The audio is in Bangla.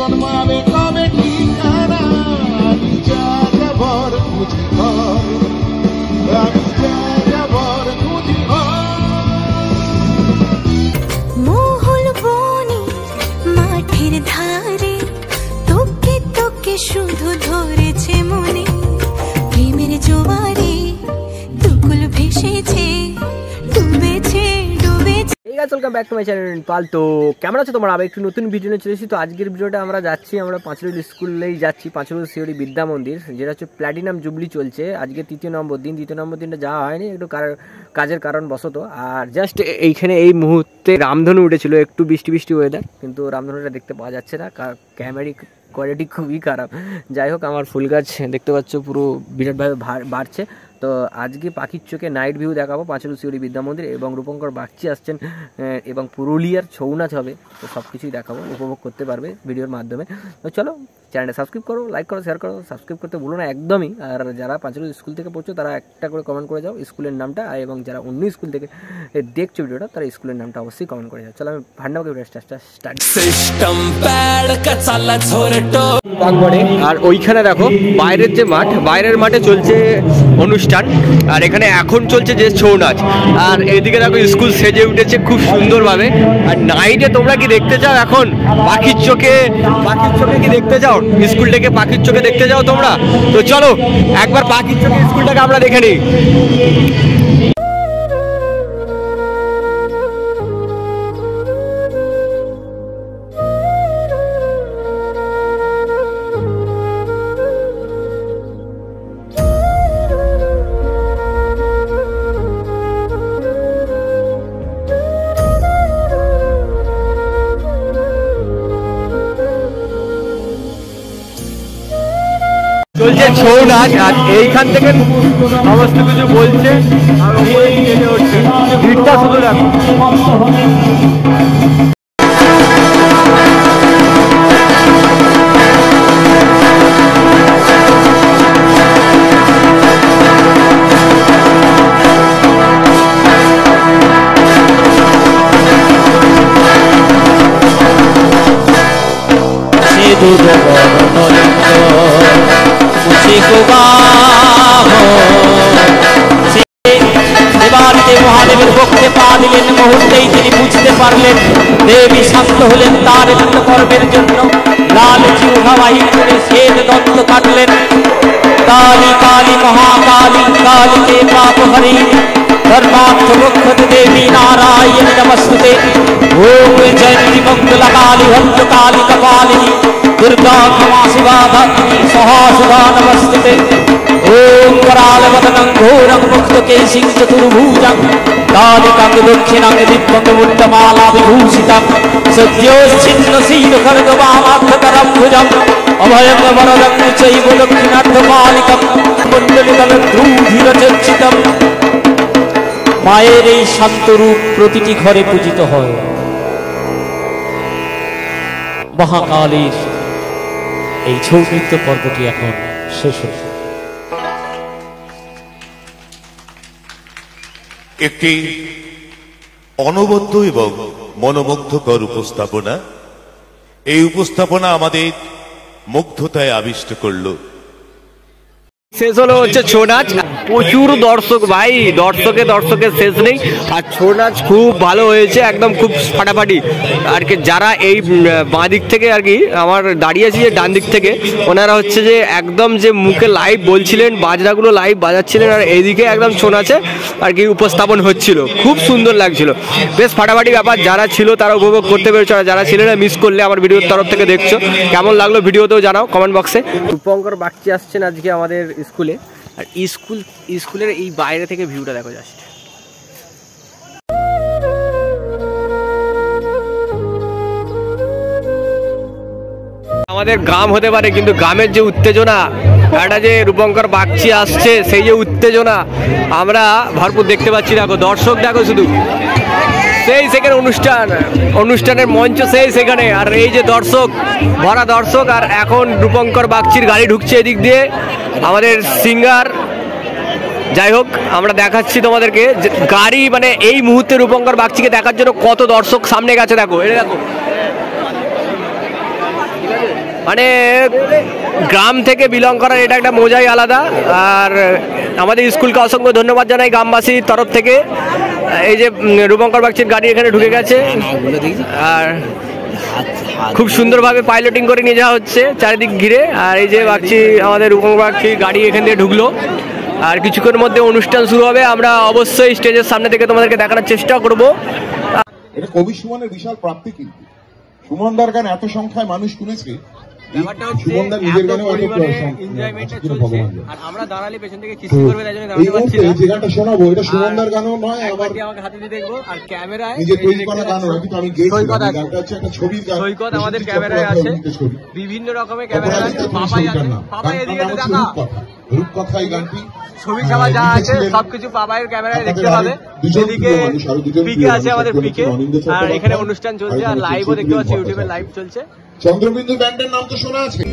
জন্মাবে কবে ঠিকানা আমি যা যাবর খুঁজি ঘর আমি যা যাবর খুঁজি মহল বনে মাঠের ধারে তোকে তোকে শুধু ধরেছে মনে প্রেমের জোয়ারে দুকুল ভেসেছে ডুবেছে ডুবেছে। Welcome back to my channel pal. তো কেমন আছো তোমরা? আবার একটু নতুন ভিডিও নিয়ে চলে এসেছি। তো আজকের ভিডিওটা আমরা পাঁচরুল স্কুলেই যাচ্ছি, পাঁচরুল শিউরি বিদ্যা মন্দির, যেটা হচ্ছে প্ল্যাটিনাম জুবলি চলছে। আজকে দ্বিতীয় নম্বর দিনটা যাওয়া হয়নি একটু কাজের কারণ বশত। আর জাস্ট এইখানে এই মুহূর্তে রামধনু উঠেছিল, একটু বৃষ্টি ওয়েদার, কিন্তু রামধনুটা দেখতে পাওয়া যাচ্ছে না, ক্যামেরা কোয়ালিটি খুবই খারাপ। যাই হোক, আমার ফুল গাছ দেখতে পাচ্ছ পুরো বিরাটভাবে বাড়ছে। তো আজকে পাখির চোখে নাইট ভিউ দেখাবো পাঁচরুল শিউরি বিদ্যা মন্দির, এবং রূপঙ্কর বাগচি আসছেন, এবং পুরুলিয়ার ছৌ নাচ হবে। তো সব কিছুই দেখাবো, উপভোগ করতে পারবে ভিডিওর মাধ্যমে। তো চলো, চ্যানেলটা সাবস্ক্রাইব করো, লাইক করো, শেয়ার করো, সাবস্ক্রাইব করতে ভুলো না একদমই। আর যারা পাঁচরুল স্কুল থেকে পড়ছো তারা একটা করে কমেন্ট করে যাও স্কুলের নামটা, এবং যারা অন্য স্কুল থেকে দেখছো ভিডিওটা তারা স্কুলের নামটা অবশ্যই কমেন্ট করে যাও। চলো আমি ভান্ডাকে স্টার্ট সিস্টেম প্যাড কা চালা ঝোরটো। আর ওইখানে দেখো বাইরের যে মাঠ, বাইরের মাঠে চলছে অনুষ্ঠান, আর এখানে এখন চলছে যে ছৌ নাচ। আর এইদিকে দেখো স্কুল সেজে উঠেছে খুব সুন্দরভাবে। আর নাইটে তোমরা কি দেখতে চাও? এখন পাখির চোখে কি দেখতে চাও? স্কুলটাকে পাখির চোখে দেখতে চাও তোমরা? তো চলো একবার পাখির চোখে স্কুলটাকে আমরা দেখে নিই। চলছে ছৌ নাচ, আর এইখান থেকে সমস্ত কিছু বলছে, আর ওপরে নেমে উঠছে। ভিড়টা শুধু দেখো। মহাদেবের পক্ষে পা দিলেন, মুহূর্তেই তিনি বুঝতে পারলেন দেবী শান্ত হলেন তার কর্মের জন্য। লাল জিহ্বা বাহির করে শ্বেত দন্ত কাটলেন। কালী কালী মহাকালী কালীকে পাপ হরি ধর্মার্থ রক্ষতে দেবী নারায়ণ নমস্তুতে। ওম জয়ন্তি মঙ্গলা কালী ভদ্র কালী কপালিনী দুর্গা ক্ষমা শিবা ধাত্রী সহসুধা নমস্তুতে। ওম करालवदनं घोरं मुक्तकेशिं चतुर्भुजं कालिकं दक्षिणं दिव्यं मुण्डमाला विभूषितं सद्योश्चिन्नशीलखड्गवामार्थकरं भुजम् अभयं वरदं चैव दक्षिणार्थपालिकं कुण्डलितलध्रुधिरचर्चितं। মায়ের এই শান্তরূপ প্রতিটি ঘরে পূজিত হয়। মহাকালীর এই ছৌ নৃত্য পর্বটি এখন শেষ হচ্ছে। একটি অনবদ্য এবং মনোমুগ্ধকর উপস্থাপনা। এই উপস্থাপনা আমাদের মুগ্ধতায় আবিষ্ট করলো। শেষ হলো হচ্ছে ছৌ নাচ। প্রচুর দর্শক ভাই, দর্শকের শেষ নেই। আর ছৌ নাচ খুব ভালো হয়েছে, একদম খুব ফাটাফাটি। আর কি যারা এই বাঁ দিক থেকে আর কি আমার দাঁড়িয়েছি যে ডান দিক থেকে, ওনারা হচ্ছে যে একদম যে মুখে লাইভ বলছিলেন, বাজনাগুলো লাইভ বাজাচ্ছিলেন, আর এইদিকে একদম ছৌ নাচে আর কি উপস্থাপন হচ্ছিল। খুব সুন্দর লাগছিল, বেশ ফাটাফাটি ব্যাপার। যারা ছিল তারা উপভোগ করতে পেরেছে, আর যারা ছিল না মিস করলে আমার ভিডিওর তরফ থেকে দেখছো, কেমন লাগলো ভিডিওতেও জানাও কমেন্ট বক্সে। রূপঙ্কর বাগচি আসছেন আজকে আমাদের স্কুলে। আর স্কুলের এই বাইরে থেকে ভিউটা দেখো জাস্ট। আমাদের গ্রাম হতে পারে, কিন্তু গ্রামের যে উত্তেজনা, একটা যে রূপঙ্কর বাগচি আসছে সেই যে উত্তেজনা আমরা ভরপুর দেখতে পাচ্ছি। দেখো দর্শক, দেখো শুধু সেই সেখানে অনুষ্ঠানের মঞ্চ সেই সেখানে, আর এই যে দর্শক, ভরা দর্শক। আর এখন রূপঙ্কর বাগচির গাড়ি ঢুকছে এদিক দিয়ে, আমাদের সিঙ্গার। যাই হোক, আমরা দেখাচ্ছি তোমাদেরকে গাড়ি, মানে এই মুহূর্তে রূপঙ্কর বাগচিকে দেখার জন্য কত দর্শক সামনে গেছে। দেখো এটা দেখো, মানে গ্রাম থেকে বিলং করার এটা একটা মজাই আলাদা। আর আমাদের স্কুলকে অসংখ্য ধন্যবাদ জানাই গ্রামবাসীর তরফ থেকে। এই যে রূপঙ্কর বাগচির গাড়ি এখানে ঢুকে গেছে, আর খুব সুন্দরভাবে পাইলটিং করে নিয়ে যাওয়া হচ্ছে চারিদিক ঘিরে। আর এই যে বাগচি, আমাদের রূপঙ্কর বাগচির গাড়ি এখান থেকে ঢুকলো, আর কিছুক্ষণের মধ্যে অনুষ্ঠান শুরু হবে। আমরা অবশ্যই স্টেজের সামনে থেকে তোমাদেরকে দেখানোর চেষ্টা করব। এটা কবি সুমনের বিশাল প্রাপ্তি, কিন্তু সুমনদার গান এত সংখ্যায় মানুষ শুনেছে, সুমনদার নিজের গানেও এত ভগবান। আমরা দাঁড়ালে পেছন থেকে এই মুহূর্তে যে গানটা শোনাবো এটা সুমনদার গানও নয়, আমার হাতে দেখবো। আর ক্যামেরায় নিজে তৈরি করা গানও নয়, কিন্তু আমি গেয়েছিলাম। গানটা হচ্ছে একটা ছবির গান। সৈকত আমাদের ক্যামেরায় আছে, বিভিন্ন রকমের ক্যামেরা আছে। পাপাই আছে, পাপাই এদিকে দেখা, রূপকথা এই গানটি ছবি ছাপা যা আছে সবকিছু পাপাইয়ের ক্যামেরায় দেখতে পাবে। এদিকে পিকে আছে, আমাদের পিকে, আর এখানে অনুষ্ঠান চলছে। আর লাইভও দেখতে পাচ্ছি, ইউটিউবে লাইভ চলছে। চন্দ্রবিন্দু ব্যান্ডের নাম তো শোনা আছে।